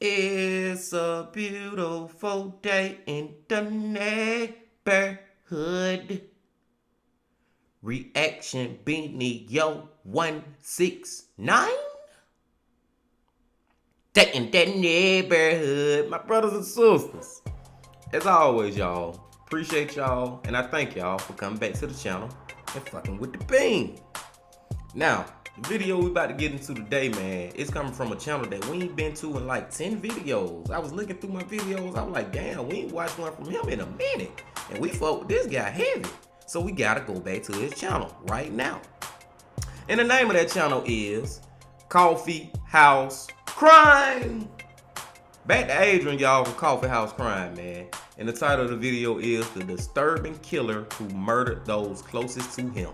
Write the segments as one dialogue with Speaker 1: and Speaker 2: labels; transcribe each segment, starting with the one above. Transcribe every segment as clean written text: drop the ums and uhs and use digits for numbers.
Speaker 1: It's a beautiful day in the neighborhood. Reaction Beanie Yo 169. Day in the neighborhood. My brothers and sisters. As always, y'all. Appreciate y'all. And I thank y'all for coming back to the channel and fucking with the bean. Now, the video we about to get into today, man, it's coming from a channel that we ain't been to in like 10 videos. I was looking through my videos, I was like, damn, we ain't watched one from him in a minute. And we fuck with this guy heavy. So we gotta go back to his channel right now. And the name of that channel is Coffeehouse Crime. Back to Adrian, y'all, from Coffeehouse Crime, man. And the title of the video is The Disturbing Killer Who Murdered Those Closest to Him.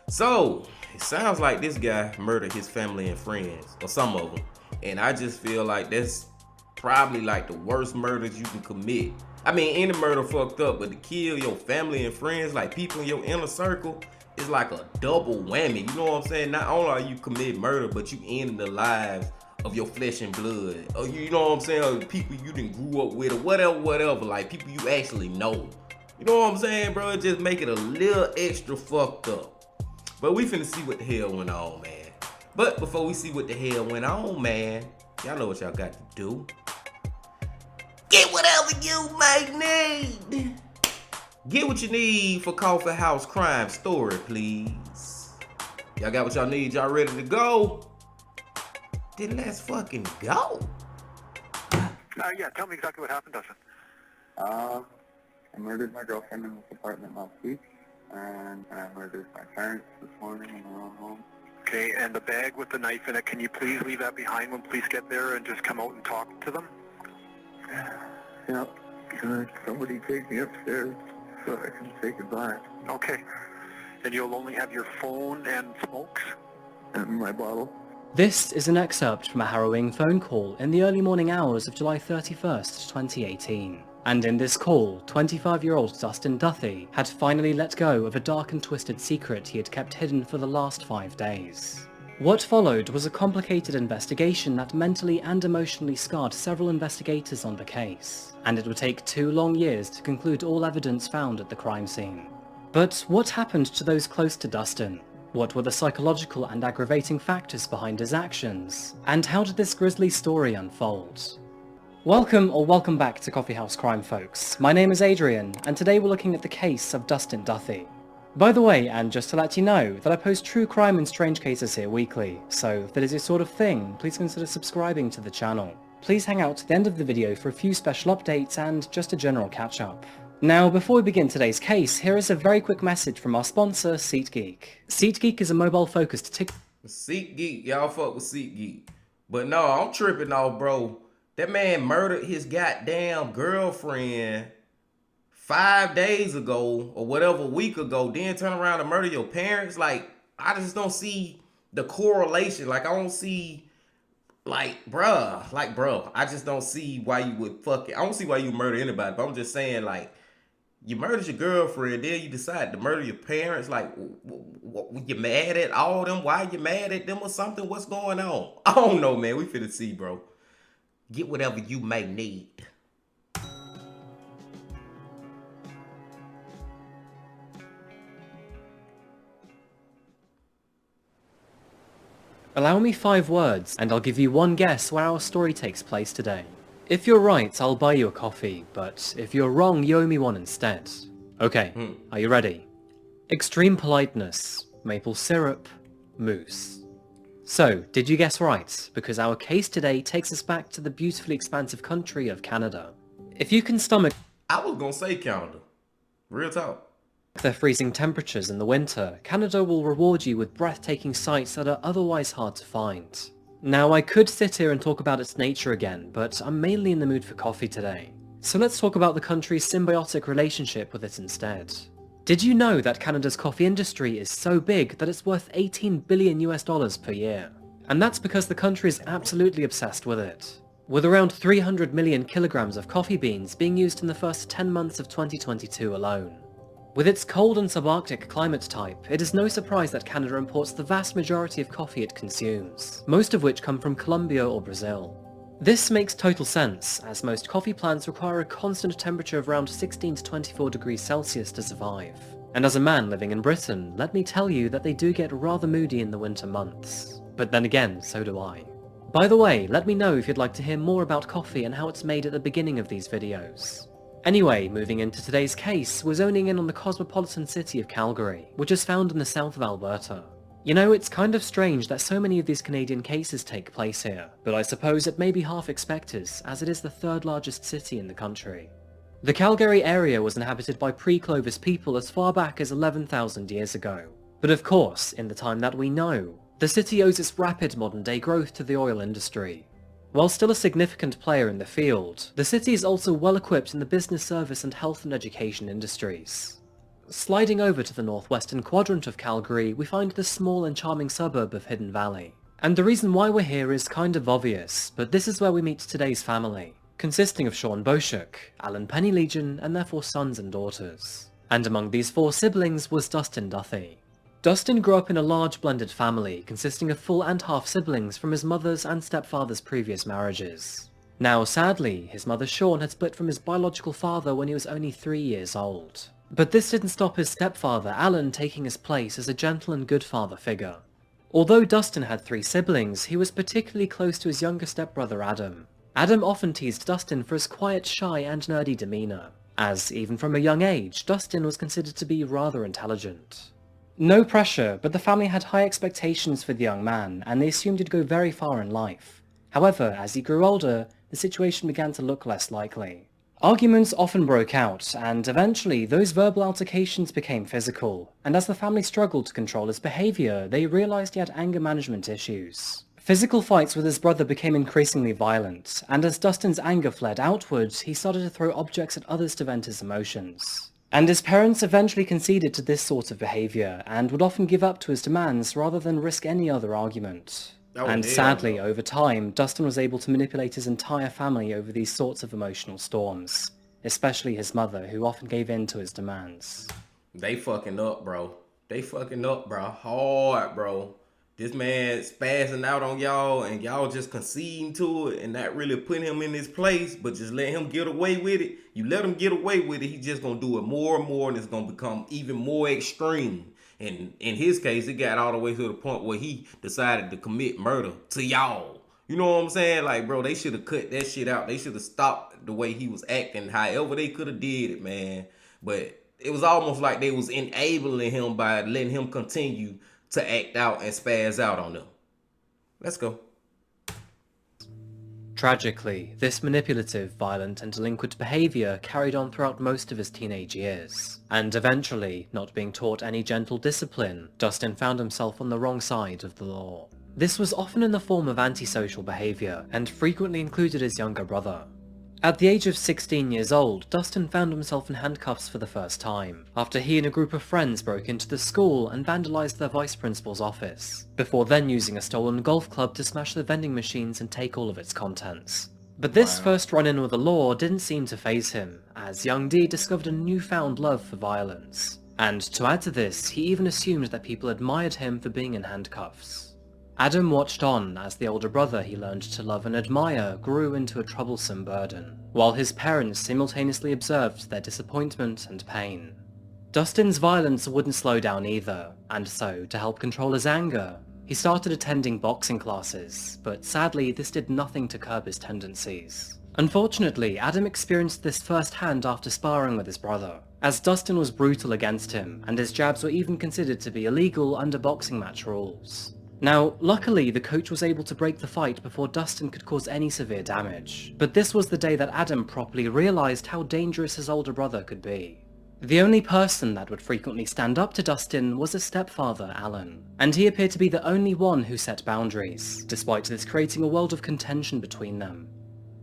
Speaker 1: So, it sounds like this guy murdered his family and friends, or some of them. And I just feel like that's probably like the worst murders you can commit. I mean, any murder fucked up, but to kill your family and friends, like people in your inner circle, is like a double whammy. You know what I'm saying? Not only are you committing murder, but you end the lives of your flesh and blood. Or you know what I'm saying? Or people you didn't grew up with, or whatever, like people you actually know. You know what I'm saying, bro? It just make it a little extra fucked up. But we finna see what the hell went on, man. But before we see what the hell went on, man, y'all know what y'all got to do. Get whatever you may need. Get what you need for Coffeehouse Crime Story, please. Y'all got what y'all need? Y'all ready to go? Then let's fucking go.
Speaker 2: Yeah, tell me exactly what happened, Dustin.
Speaker 3: I murdered my girlfriend in this apartment last week. And I murdered my parents this morning in their own home.
Speaker 2: Okay, and the bag with the knife in it, can you please leave that behind when police get there and just come out and talk to them?
Speaker 3: Yeah, can somebody take me upstairs so I can say goodbye?
Speaker 2: Okay, and you'll only have your phone and smokes?
Speaker 3: And my bottle.
Speaker 4: This is an excerpt from a harrowing phone call in the early morning hours of July 31st, 2018. And in this call, 25-year-old Dustin Duthie had finally let go of a dark and twisted secret he had kept hidden for the last 5 days. What followed was a complicated investigation that mentally and emotionally scarred several investigators on the case, and it would take 2 long years to conclude all evidence found at the crime scene. But what happened to those close to Dustin? What were the psychological and aggravating factors behind his actions? And how did this grisly story unfold? Welcome back to Coffeehouse Crime, folks. My name is Adrian, and today we're looking at the case of Dustin Duthie. By the way, and just to let you know, that I post true crime and strange cases here weekly, so if that is your sort of thing, please consider subscribing to the channel. Please hang out to the end of the video for a few special updates and just a general catch-up. Now, before we begin today's case, here is a very quick message from our sponsor, SeatGeek. SeatGeek is a mobile-focused
Speaker 1: SeatGeek, y'all fuck with SeatGeek. But no, I'm tripping off, bro. That man murdered his goddamn girlfriend 5 days ago or whatever, a week ago, then turn around and murder your parents. Like, I just don't see the correlation. Like, I don't see, bruh, I just don't see why you would I don't see why you murder anybody, but I'm just saying, like, you murdered your girlfriend, then you decide to murder your parents. Like, you mad at all of them? Why you mad at them or something? What's going on? I don't know, man. We finna see, bro. Get whatever you may need.
Speaker 4: Allow me 5 words, and I'll give you 1 guess where our story takes place today. If you're right, I'll buy you a coffee, but if you're wrong, you owe me one instead. Okay, Are you ready? Extreme politeness, maple syrup, moose. So, did you guess right? Because our case today takes us back to the beautifully expansive country of Canada. If you can stomach
Speaker 1: I was gonna say Canada. Real talk.
Speaker 4: their freezing temperatures in the winter, Canada will reward you with breathtaking sights that are otherwise hard to find. Now, I could sit here and talk about its nature again, but I'm mainly in the mood for coffee today. So let's talk about the country's symbiotic relationship with it instead. Did you know that Canada's coffee industry is so big that it's worth $18 billion per year? And that's because the country is absolutely obsessed with it, with around 300 million kilograms of coffee beans being used in the first 10 months of 2022 alone. With its cold and subarctic climate type, it is no surprise that Canada imports the vast majority of coffee it consumes, most of which come from Colombia or Brazil. This makes total sense, as most coffee plants require a constant temperature of around 16 to 24 degrees Celsius to survive. And as a man living in Britain, let me tell you that they do get rather moody in the winter months. But then again, so do I. By the way, let me know if you'd like to hear more about coffee and how it's made at the beginning of these videos. Anyway, moving into today's case, we're zoning in on the cosmopolitan city of Calgary, which is found in the south of Alberta. You know, it's kind of strange that so many of these Canadian cases take place here, but I suppose it may be half expected, as it is the third largest city in the country. The Calgary area was inhabited by pre-Clovis people as far back as 11,000 years ago. But of course, in the time that we know, the city owes its rapid modern-day growth to the oil industry. While still a significant player in the field, the city is also well equipped in the business service and health and education industries. Sliding over to the northwestern quadrant of Calgary, we find the small and charming suburb of Hidden Valley. And the reason why we're here is kind of obvious, but this is where we meet today's family, consisting of Sean Boschuk, Alan Pennylegion, and their 4 sons and daughters. And among these 4 siblings was Dustin Duthie. Dustin grew up in a large blended family, consisting of full and half siblings from his mother's and stepfather's previous marriages. Now sadly, his mother Sean had split from his biological father when he was only 3 years old. But this didn't stop his stepfather, Alan, taking his place as a gentle and good father figure. Although Dustin had 3 siblings, he was particularly close to his younger stepbrother Adam. Adam often teased Dustin for his quiet, shy and nerdy demeanour, as even from a young age, Dustin was considered to be rather intelligent. No pressure, but the family had high expectations for the young man, and they assumed he'd go very far in life. However, as he grew older, the situation began to look less likely. Arguments often broke out, and eventually those verbal altercations became physical, and as the family struggled to control his behaviour, they realised he had anger management issues. Physical fights with his brother became increasingly violent, and as Dustin's anger fled outwards, he started to throw objects at others to vent his emotions. And his parents eventually conceded to this sort of behaviour, and would often give up to his demands rather than risk any other argument. And sadly, over time, Dustin was able to manipulate his entire family over these sorts of emotional storms, especially his mother, who often gave in to his demands.
Speaker 1: They fucking up, bro. They fucking up, bro. Hard, bro. This man spazzing out on y'all, and y'all just conceding to it and not really putting him in his place, but just let him get away with it. You let him get away with it, he's just gonna do it more and more, and it's gonna become even more extreme. And in his case, it got all the way to the point where he decided to commit murder to y'all. You know what I'm saying? Like, bro, they should have cut that shit out. They should have stopped the way he was acting, however they could have did it, man. But it was almost like they was enabling him by letting him continue to act out and spaz out on them. Let's go.
Speaker 4: Tragically, this manipulative, violent and delinquent behaviour carried on throughout most of his teenage years, and eventually, not being taught any gentle discipline, Dustin found himself on the wrong side of the law. This was often in the form of antisocial behaviour, and frequently included his younger brother. At the age of 16 years old, Dustin found himself in handcuffs for the first time, after he and a group of friends broke into the school and vandalised their vice principal's office, before then using a stolen golf club to smash the vending machines and take all of its contents. But this first run-in with the law didn't seem to faze him, as young D discovered a newfound love for violence. And to add to this, he even assumed that people admired him for being in handcuffs. Adam watched on as the older brother he learned to love and admire grew into a troublesome burden, while his parents simultaneously observed their disappointment and pain. Dustin's violence wouldn't slow down either, and so, to help control his anger, he started attending boxing classes, but sadly this did nothing to curb his tendencies. Unfortunately, Adam experienced this firsthand after sparring with his brother, as Dustin was brutal against him, and his jabs were even considered to be illegal under boxing match rules. Now, luckily the coach was able to break the fight before Dustin could cause any severe damage, but this was the day that Adam properly realised how dangerous his older brother could be. The only person that would frequently stand up to Dustin was his stepfather, Alan, and he appeared to be the only one who set boundaries, despite this creating a world of contention between them.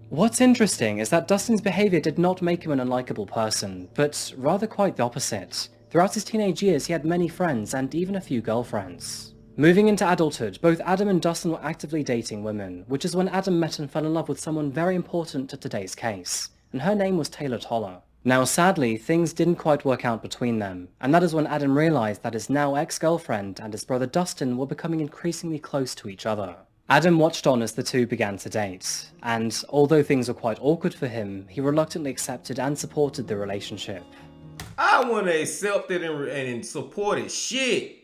Speaker 4: What's interesting is that Dustin's behaviour did not make him an unlikable person, but rather quite the opposite. Throughout his teenage years he had many friends and even a few girlfriends. Moving into adulthood, both Adam and Dustin were actively dating women, which is when Adam met and fell in love with someone very important to today's case, and her name was Taylor Toller. Now sadly, things didn't quite work out between them, and that is when Adam realised that his now ex-girlfriend and his brother Dustin were becoming increasingly close to each other. Adam watched on as the two began to date, and although things were quite awkward for him, he reluctantly accepted and supported the relationship.
Speaker 1: I want to accept it and support it. Shit.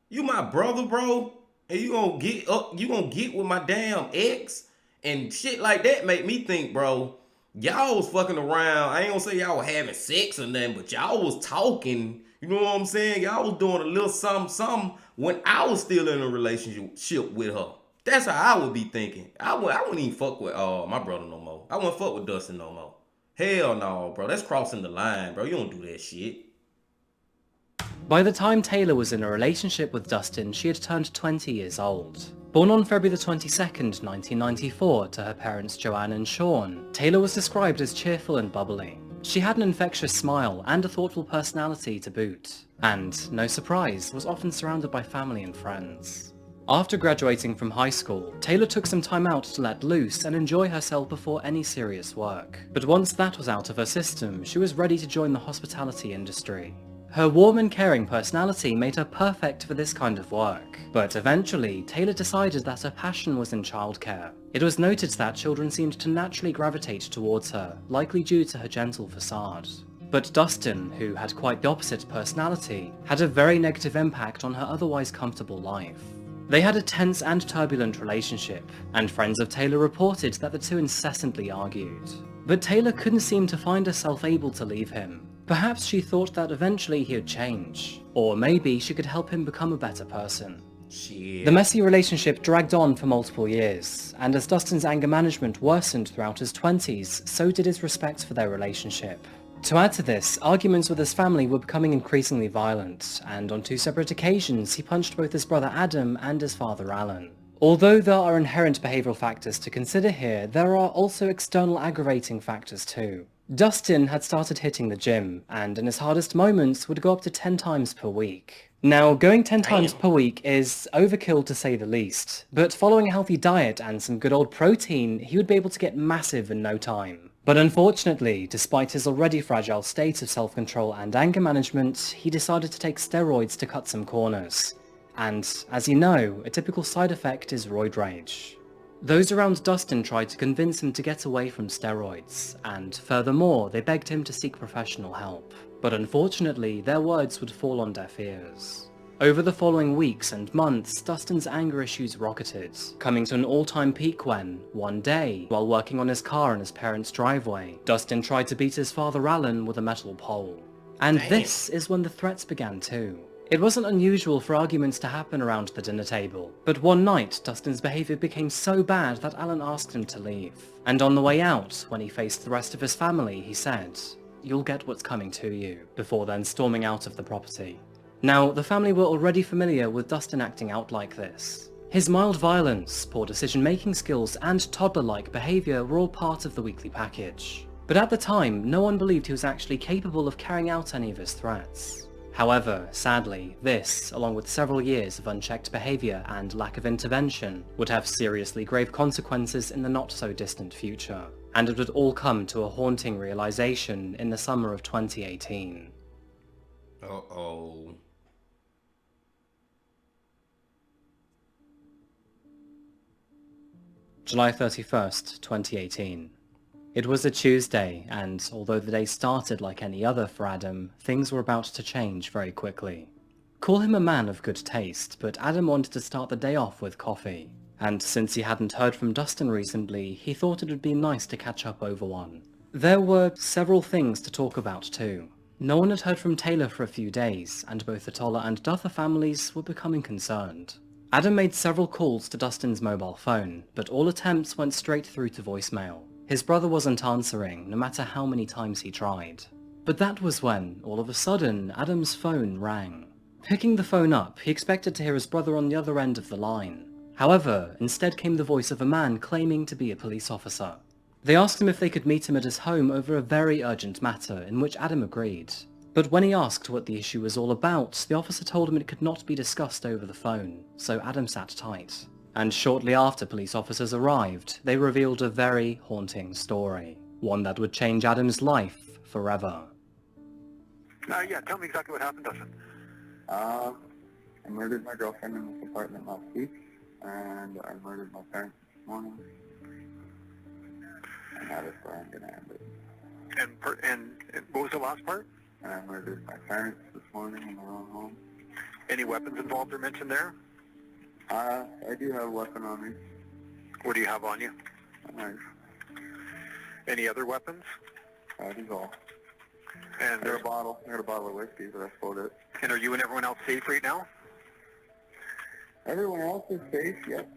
Speaker 1: You my brother, bro, and you gonna get with my damn ex and shit like that make me think, bro, y'all was fucking around. I ain't gonna say y'all were having sex or nothing, but y'all was talking. You know what I'm saying? Y'all was doing a little something when I was still in a relationship with her. That's how I would be thinking. I wouldn't even fuck with my brother no more. I wouldn't fuck with Dustin no more. Hell no, bro. That's crossing the line, bro. You don't do that shit.
Speaker 4: By the time Taylor was in a relationship with Dustin, she had turned 20 years old. Born on February the 22nd, 1994, to her parents Joanne and Sean, Taylor was described as cheerful and bubbly. She had an infectious smile and a thoughtful personality to boot, and, no surprise, was often surrounded by family and friends. After graduating from high school, Taylor took some time out to let loose and enjoy herself before any serious work. But once that was out of her system, she was ready to join the hospitality industry. Her warm and caring personality made her perfect for this kind of work, but eventually, Taylor decided that her passion was in childcare. It was noted that children seemed to naturally gravitate towards her, likely due to her gentle facade. But Dustin, who had quite the opposite personality, had a very negative impact on her otherwise comfortable life. They had a tense and turbulent relationship, and friends of Taylor reported that the two incessantly argued. But Taylor couldn't seem to find herself able to leave him. Perhaps she thought that eventually he would change, or maybe she could help him become a better person.
Speaker 1: Shit.
Speaker 4: The messy relationship dragged on for multiple years, and as Dustin's anger management worsened throughout his 20s, so did his respect for their relationship. To add to this, arguments with his family were becoming increasingly violent, and on 2 separate occasions he punched both his brother Adam and his father Alan. Although there are inherent behavioural factors to consider here, there are also external aggravating factors too. Dustin had started hitting the gym, and in his hardest moments would go up to 10 times per week. Now, going 10 times per week is overkill to say the least, but following a healthy diet and some good old protein, he would be able to get massive in no time. But unfortunately, despite his already fragile state of self-control and anger management, he decided to take steroids to cut some corners. And, as you know, a typical side effect is roid rage. Those around Dustin tried to convince him to get away from steroids, and furthermore, they begged him to seek professional help. But unfortunately, their words would fall on deaf ears. Over the following weeks and months, Dustin's anger issues rocketed, coming to an all-time peak when, one day, while working on his car in his parents' driveway, Dustin tried to beat his father Alan with a metal pole. And this is when the threats began too. It wasn't unusual for arguments to happen around the dinner table, but one night Dustin's behaviour became so bad that Alan asked him to leave. And on the way out, when he faced the rest of his family, he said, "You'll get what's coming to you," before then storming out of the property. Now, the family were already familiar with Dustin acting out like this. His mild violence, poor decision-making skills, and toddler-like behaviour were all part of the weekly package. But at the time, no one believed he was actually capable of carrying out any of his threats. However, sadly, this, along with several years of unchecked behaviour and lack of intervention, would have seriously grave consequences in the not-so-distant future. And it would all come to a haunting realisation in the summer of 2018.
Speaker 1: Uh-oh.
Speaker 4: July 31st, 2018. It was a Tuesday, and although the day started like any other for Adam, things were about to change very quickly. Call him a man of good taste, but Adam wanted to start the day off with coffee. And since he hadn't heard from Dustin recently, he thought it would be nice to catch up over one. There were several things to talk about too. No one had heard from Taylor for a few days, and both the Toller and Duther families were becoming concerned. Adam made several calls to Dustin's mobile phone, but all attempts went straight through to voicemail. His brother wasn't answering, no matter how many times he tried. But that was when, all of a sudden, Adam's phone rang. Picking the phone up, he expected to hear his brother on the other end of the line. However, instead came the voice of a man claiming to be a police officer. They asked him if they could meet him at his home over a very urgent matter, in which Adam agreed. But when he asked what the issue was all about, the officer told him it could not be discussed over the phone, so Adam sat tight. And shortly after police officers arrived, they revealed a very haunting story. One that would change Adam's life forever.
Speaker 2: Yeah, tell me exactly what happened, Dustin.
Speaker 3: I murdered my girlfriend in this apartment last week, and I murdered my parents this morning. And that is where I'm going to end it.
Speaker 2: And what was the last part?
Speaker 3: And I murdered my parents this morning in their own home.
Speaker 2: Any weapons involved or mentioned there?
Speaker 3: I do have a weapon on me.
Speaker 2: What do you have on you?
Speaker 3: A knife.
Speaker 2: Any other weapons?
Speaker 3: That is all.
Speaker 2: And
Speaker 3: I got a bottle of whiskey, but I sold it.
Speaker 2: And are you and everyone else safe right now?
Speaker 3: Everyone else is safe, yep.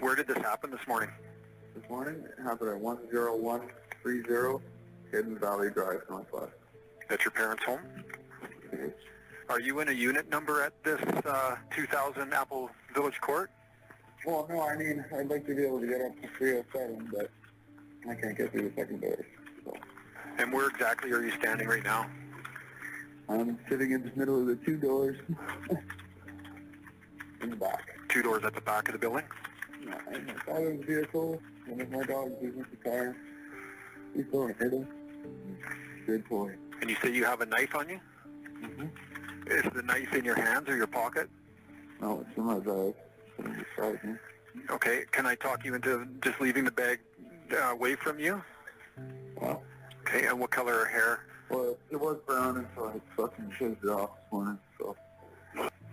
Speaker 2: Where did this happen this morning?
Speaker 3: This morning, it happened at 10130 Hidden Valley Drive, Northwest.
Speaker 2: At your parents' home?
Speaker 3: Okay.
Speaker 2: Are you in a unit number at this 2000 Apple Village Court?
Speaker 3: Well, no, I mean, I'd like to be able to get up to 307, but I can't get through the second doors. So.
Speaker 2: And where exactly are you standing right now?
Speaker 3: I'm sitting in the middle of the two doors in the back.
Speaker 2: 2 doors at the back of the building?
Speaker 3: In my father's vehicle, one of my dogs is in the car. He's going to hit him. Good boy.
Speaker 2: And you say you have a knife on you?
Speaker 3: Mm-hmm.
Speaker 2: Is the knife in your hands or your pocket?
Speaker 3: No, it's in my bag. It's beside me.
Speaker 2: Okay, can I talk you into just leaving the bag away from you?
Speaker 3: Well,
Speaker 2: Okay, and what color hair?
Speaker 3: well, it was brown until I fucking shaved it off this morning, so.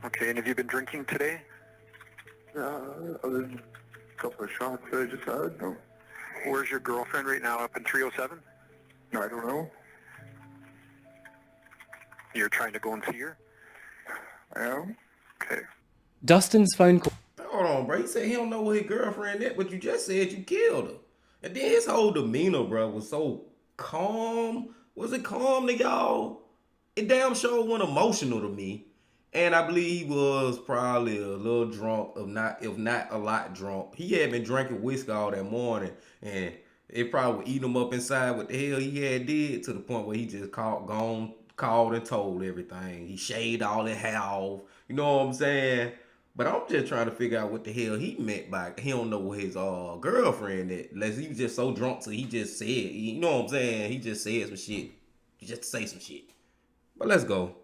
Speaker 2: Okay, and have you been drinking today?
Speaker 3: Other than a couple of shots that I just had, no.
Speaker 2: Where's your girlfriend right now, up in 307?
Speaker 3: I don't know.
Speaker 2: You're trying to go and see her?
Speaker 3: I am.
Speaker 2: Okay.
Speaker 4: Dustin's phone call.
Speaker 1: Hold on, bro. He said he don't know where his girlfriend is, but you just said you killed her. And then his whole demeanor, bro, was so calm. Was it calm to y'all? It damn sure went emotional to me. And I believe he was probably a little drunk, if not a lot drunk. He had been drinking whiskey all that morning, and it probably would eat him up inside what the hell he had did, to the point where he just called and told everything. He shaved all that hair off. You know what I'm saying? But I'm just trying to figure out what the hell he meant by he don't know where his girlfriend is. Unless he was just so drunk, so he just said, you know what I'm saying? He just said some shit. Just to say some shit. But let's go.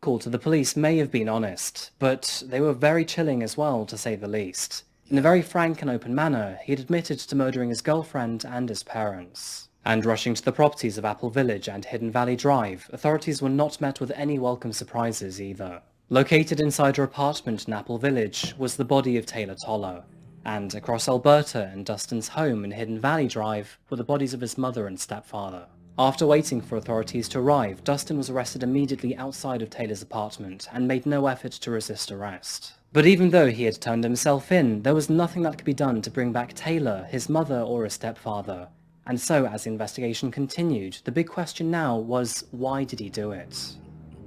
Speaker 4: Call to the police may have been honest, but they were very chilling as well, to say the least. In a very frank and open manner, he had admitted to murdering his girlfriend and his parents. And rushing to the properties of Apple Village and Hidden Valley Drive, authorities were not met with any welcome surprises either. Located inside her apartment in Apple Village was the body of Taylor Toller, and across Alberta and Dustin's home in Hidden Valley Drive were the bodies of his mother and stepfather. After waiting for authorities to arrive, Dustin was arrested immediately outside of Taylor's apartment and made no effort to resist arrest. But even though he had turned himself in, there was nothing that could be done to bring back Taylor, his mother, or his stepfather. And so, as the investigation continued, the big question now was, why did he do it?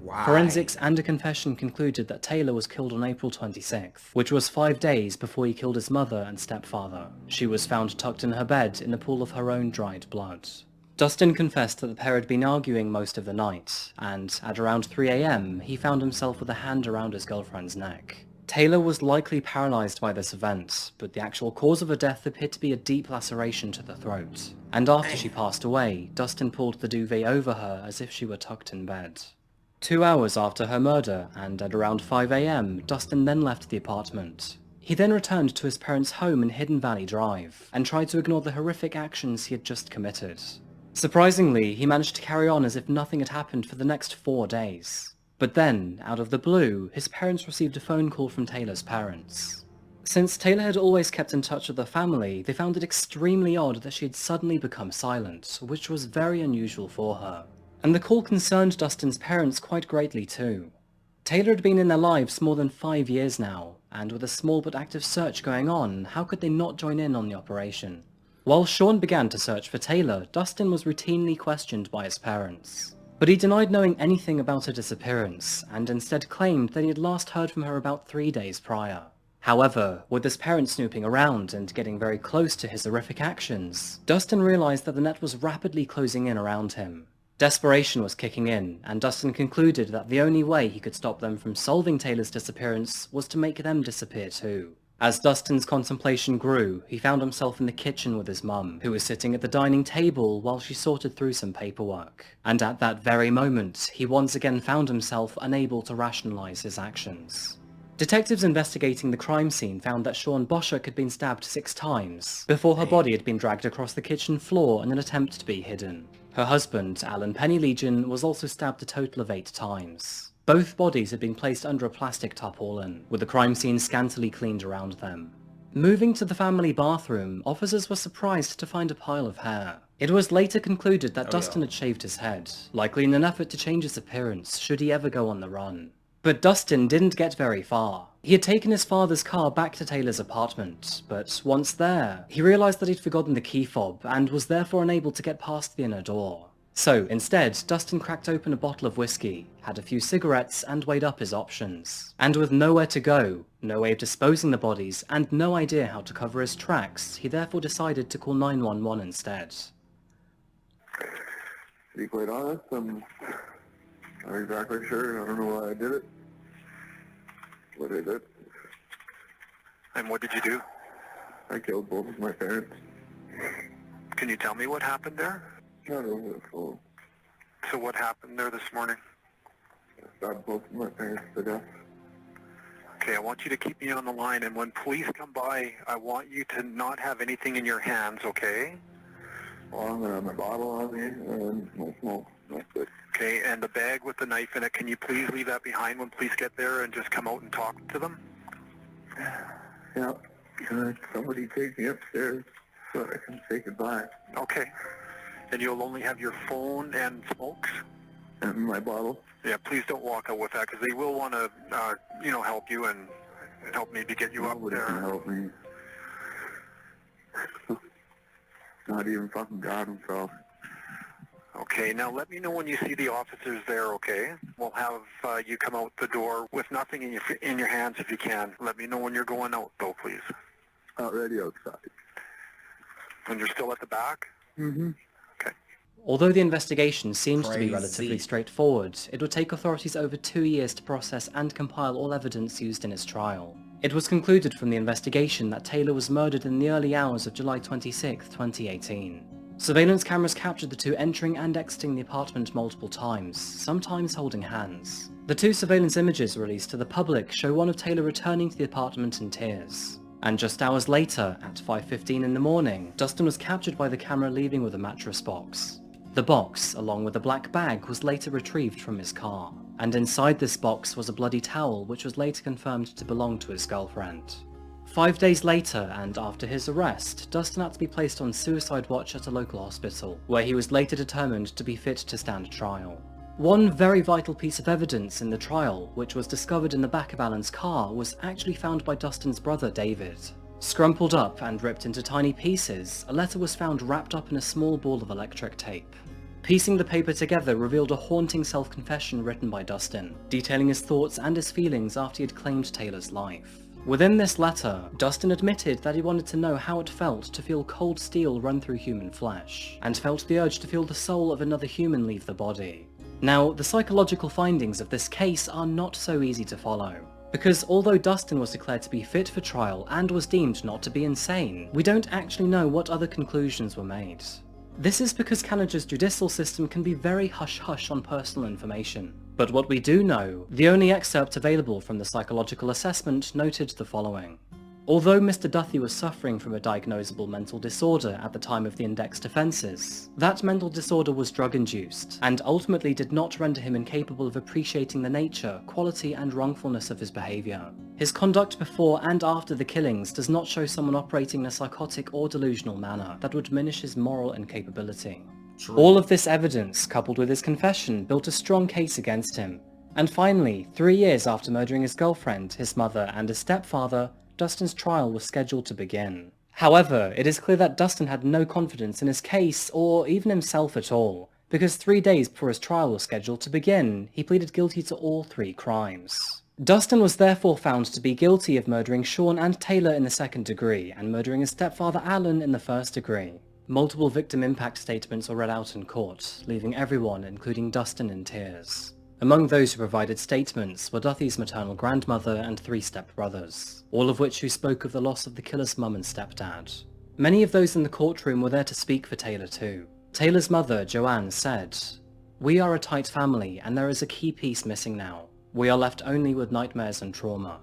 Speaker 1: Why?
Speaker 4: Forensics and a confession concluded that Taylor was killed on April 26th, which was 5 days before he killed his mother and stepfather. She was found tucked in her bed in a pool of her own dried blood. Dustin confessed that the pair had been arguing most of the night, and at around 3 AM, he found himself with a hand around his girlfriend's neck. Taylor was likely paralysed by this event, but the actual cause of her death appeared to be a deep laceration to the throat. And after she passed away, Dustin pulled the duvet over her as if she were tucked in bed. 2 hours after her murder, and at around 5 AM, Dustin then left the apartment. He then returned to his parents' home in Hidden Valley Drive, and tried to ignore the horrific actions he had just committed. Surprisingly, he managed to carry on as if nothing had happened for the next 4 days. But then, out of the blue, his parents received a phone call from Taylor's parents. Since Taylor had always kept in touch with the family, they found it extremely odd that she had suddenly become silent, which was very unusual for her. And the call concerned Dustin's parents quite greatly too. Taylor had been in their lives more than 5 years now, and with a small but active search going on, how could they not join in on the operation? While Sean began to search for Taylor, Dustin was routinely questioned by his parents. But he denied knowing anything about her disappearance, and instead claimed that he had last heard from her about 3 days prior. However, with his parents snooping around and getting very close to his horrific actions, Dustin realized that the net was rapidly closing in around him. Desperation was kicking in, and Dustin concluded that the only way he could stop them from solving Taylor's disappearance was to make them disappear too. As Dustin's contemplation grew, he found himself in the kitchen with his mum, who was sitting at the dining table while she sorted through some paperwork. And at that very moment, he once again found himself unable to rationalize his actions. Detectives investigating the crime scene found that Sean Boschuk had been stabbed 6 times, before her body had been dragged across the kitchen floor in an attempt to be hidden. Her husband, Alan Pennylegion, was also stabbed a total of 8 times. Both bodies had been placed under a plastic tarpaulin, with the crime scene scantily cleaned around them. Moving to the family bathroom, officers were surprised to find a pile of hair. It was later concluded that Dustin had shaved his head, likely in an effort to change his appearance should he ever go on the run. But Dustin didn't get very far. He had taken his father's car back to Taylor's apartment, but once there, he realized that he'd forgotten the key fob and was therefore unable to get past the inner door. So instead, Dustin cracked open a bottle of whiskey, had a few cigarettes, and weighed up his options. And with nowhere to go, no way of disposing the bodies, and no idea how to cover his tracks, he therefore decided to call 911 instead.
Speaker 3: To be quite honest, I'm not exactly sure. I don't know why I did it. What I did.
Speaker 2: And what did you do?
Speaker 3: I killed both of my parents.
Speaker 2: Can you tell me what happened there?
Speaker 3: Not over the phone.
Speaker 2: So what happened there this morning?
Speaker 3: I stabbed both of my parents to death.
Speaker 2: Okay, I want you to keep me on the line, and when police come by, I want you to not have anything in your hands, okay?
Speaker 3: Well, I'm going to have my bottle on me and my smoke. That's it.
Speaker 2: Okay, and the bag with the knife in it, can you please leave that behind when police get there and just come out and talk to them?
Speaker 3: Yeah. Can somebody take me upstairs so I can say goodbye?
Speaker 2: Okay. And you'll only have your phone and smokes?
Speaker 3: And my bottle.
Speaker 2: Yeah, please don't walk out with that, because they will want to, help you and help maybe get you up
Speaker 3: Nobody
Speaker 2: there.
Speaker 3: can help me. Not even fucking God himself.
Speaker 2: Okay, now let me know when you see the officers there, okay? We'll have you come out the door with nothing in your hands if you can. Let me know when you're going out, though, please.
Speaker 3: Already outside.
Speaker 2: And you're still at the back?
Speaker 3: Mm-hmm.
Speaker 2: Okay.
Speaker 4: Although the investigation seemed to be
Speaker 1: Crazy.
Speaker 4: relatively straightforward, it would take authorities over 2 years to process and compile all evidence used in his trial. It was concluded from the investigation that Taylor was murdered in the early hours of July 26, 2018. Surveillance cameras captured the two entering and exiting the apartment multiple times, sometimes holding hands. The 2 surveillance images released to the public show one of Taylor returning to the apartment in tears. And just hours later, at 5:15 in the morning, Dustin was captured by the camera leaving with a mattress box. The box, along with a black bag, was later retrieved from his car. And inside this box was a bloody towel which was later confirmed to belong to his girlfriend. 5 days later, and after his arrest, Dustin had to be placed on suicide watch at a local hospital, where he was later determined to be fit to stand trial. One very vital piece of evidence in the trial, which was discovered in the back of Alan's car, was actually found by Dustin's brother David. Scrumpled up and ripped into tiny pieces, a letter was found wrapped up in a small ball of electric tape. Piecing the paper together revealed a haunting self-confession written by Dustin, detailing his thoughts and his feelings after he had claimed Taylor's life. Within this letter, Dustin admitted that he wanted to know how it felt to feel cold steel run through human flesh, and felt the urge to feel the soul of another human leave the body. Now, the psychological findings of this case are not so easy to follow, because although Dustin was declared to be fit for trial and was deemed not to be insane, we don't actually know what other conclusions were made. This is because Canada's judicial system can be very hush-hush on personal information. But what we do know, the only excerpt available from the psychological assessment noted the following. Although Mr. Duthie was suffering from a diagnosable mental disorder at the time of the indexed offences, that mental disorder was drug-induced, and ultimately did not render him incapable of appreciating the nature, quality and wrongfulness of his behaviour. His conduct before and after the killings does not show someone operating in a psychotic or delusional manner that would diminish his moral incapability.
Speaker 1: True.
Speaker 4: All of this evidence, coupled with his confession, built a strong case against him. And finally, 3 years after murdering his girlfriend, his mother and his stepfather, Dustin's trial was scheduled to begin. However, it is clear that Dustin had no confidence in his case or even himself at all, because 3 days before his trial was scheduled to begin, he pleaded guilty to all 3 crimes. Dustin was therefore found to be guilty of murdering Sean and Taylor in the 2nd degree, and murdering his stepfather Alan in the 1st degree. Multiple victim impact statements were read out in court, leaving everyone, including Dustin, in tears. Among those who provided statements were Duthie's maternal grandmother and 3 stepbrothers, all of which who spoke of the loss of the killer's mum and stepdad. Many of those in the courtroom were there to speak for Taylor too. Taylor's mother, Joanne, said, "We are a tight family and there is a key piece missing now. We are left only with nightmares and trauma."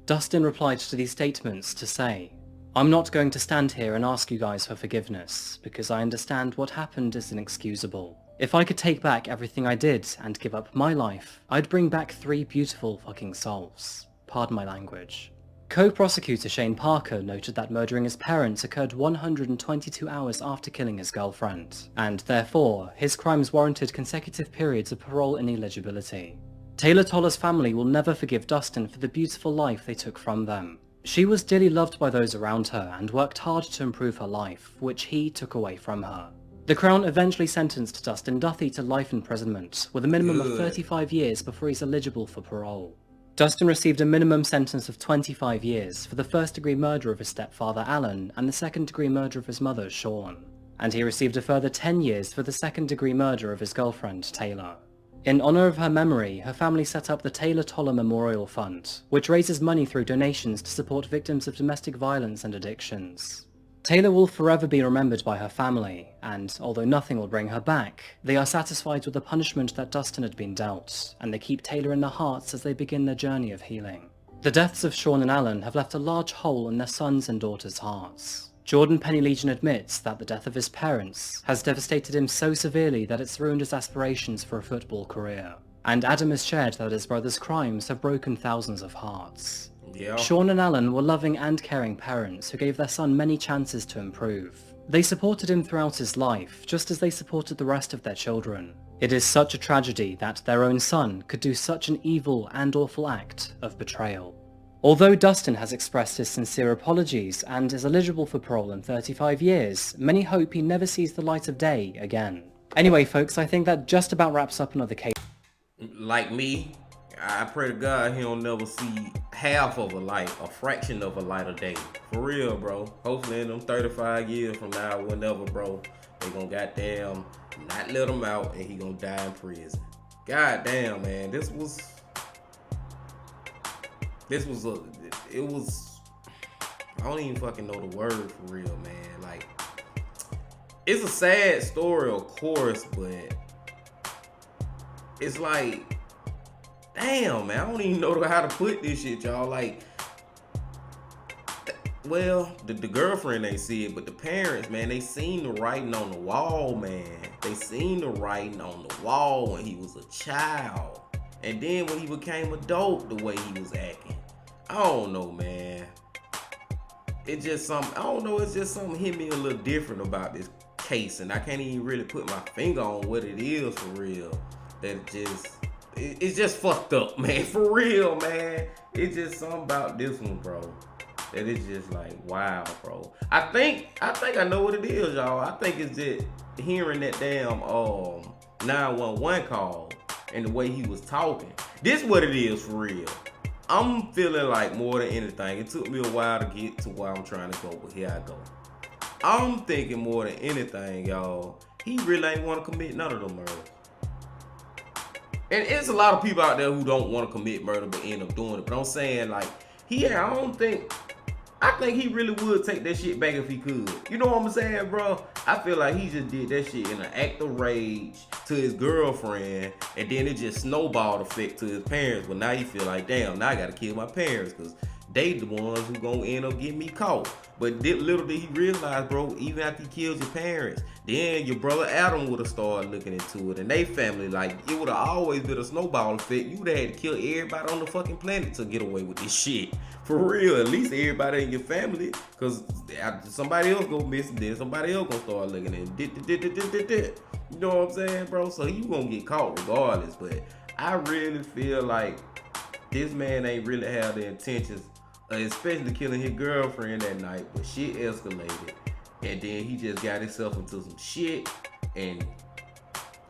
Speaker 4: Dustin replied to these statements to say, "I'm not going to stand here and ask you guys for forgiveness, because I understand what happened is inexcusable. If I could take back everything I did and give up my life, I'd bring back 3 beautiful fucking souls. Pardon my language." Co-prosecutor Shane Parker noted that murdering his parents occurred 122 hours after killing his girlfriend, and therefore, his crimes warranted consecutive periods of parole ineligibility. Taylor Toller's family will never forgive Dustin for the beautiful life they took from them. She was dearly loved by those around her and worked hard to improve her life, which he took away from her. The Crown eventually sentenced Dustin Duthie to life imprisonment, with a minimum of 35 years before he's eligible for parole. Dustin received a minimum sentence of 25 years for the 1st-degree murder of his stepfather Alan and the 2nd-degree murder of his mother Sean, and he received a further 10 years for the 2nd-degree murder of his girlfriend Taylor. In honour of her memory, her family set up the Taylor Toller Memorial Fund, which raises money through donations to support victims of domestic violence and addictions. Taylor will forever be remembered by her family, and although nothing will bring her back, they are satisfied with the punishment that Dustin had been dealt, and they keep Taylor in their hearts as they begin their journey of healing. The deaths of Sean and Alan have left a large hole in their sons' and daughters' hearts. Jordan Penny Legion admits that the death of his parents has devastated him so severely that it's ruined his aspirations for a football career. And Adam has shared that his brother's crimes have broken thousands of hearts.
Speaker 1: Yeah.
Speaker 4: Sean and Alan were loving and caring parents who gave their son many chances to improve. They supported him throughout his life, just as they supported the rest of their children. It is such a tragedy that their own son could do such an evil and awful act of betrayal. Although Dustin has expressed his sincere apologies and is eligible for parole in 35 years, many hope he never sees the light of day again. Anyway folks, I think that just about wraps up another case.
Speaker 1: Like me, I pray to God he don't never see half of a light, a fraction of a light of day. For real, bro. Hopefully in them 35 years from now, whenever, bro, they gonna goddamn not let him out and he gonna die in prison. God damn, man. It was, I don't even fucking know the word for real, man. Like, it's a sad story, of course, but it's like, damn, man, I don't even know how to put this shit, y'all. Like, well, the girlfriend ain't see it, but the parents, man, they seen the writing on the wall, man. They seen the writing on the wall when he was a child. And then when he became adult, the way he was acting. I don't know, man. It's just something, I don't know, it's just something hit me a little different about this case. And I can't even really put my finger on what it is for real. That it's just fucked up, man. For real, man. It's just something about this one, bro, that it's just like, wow, bro. I think I know what it is, y'all. I think it's just hearing that damn 911 call and the way he was talking. This what it is for real. I'm feeling like more than anything, it took me a while to get to where I'm trying to go, but here I go. I'm thinking more than anything, y'all, he really ain't want to commit none of them murders. And it's a lot of people out there who don't want to commit murder but end up doing it. But I'm saying, like, I think he really would take that shit back if he could. You know what I'm saying, bro? I feel like he just did that shit in an act of rage to his girlfriend, and then it just snowballed effect to his parents. But now he feel like, damn, now I gotta kill my parents because they the ones who gonna end up getting me caught. But little did he realize, bro, even after he kills your parents, then your brother Adam would have started looking into it, and they family, like, it would have always been a snowball effect. You would have had to kill everybody on the fucking planet to get away with this shit. For real, at least everybody in your family, because somebody else go missing, then somebody else gonna start looking at it. You know what I'm saying, bro? So you gonna get caught regardless. But I really feel like this man ain't really have the intentions especially killing his girlfriend that night, but shit escalated. And then he just got himself into some shit, and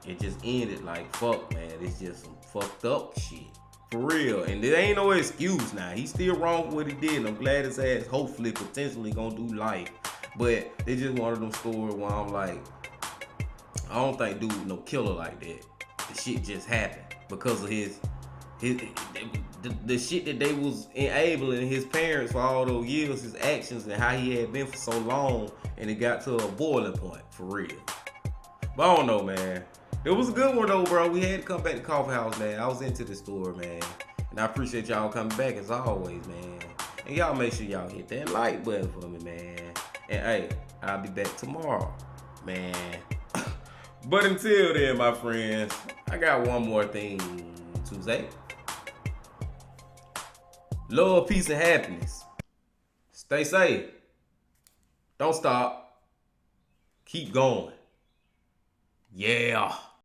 Speaker 1: it just ended like, fuck, man. It's just some fucked up shit. For real. And there ain't no excuse now. He's still wrong for what he did, and I'm glad his ass hopefully, potentially gonna do life. But it's just one of them stories where I'm like, I don't think dude no killer like that. The shit just happened because of the shit that they was enabling his parents for all those years, his actions and how he had been for so long, and it got to a boiling point, for real. But I don't know, man. It was a good one though, bro. We had to come back to Coffeehouse, man. I was into this story, man. And I appreciate y'all coming back as always, man. And y'all make sure y'all hit that like button for me, man. And hey, I'll be back tomorrow, man. But until then, my friends, I got one more thing to say. Love, peace, and happiness. Stay safe. Don't stop. Keep going. Yeah.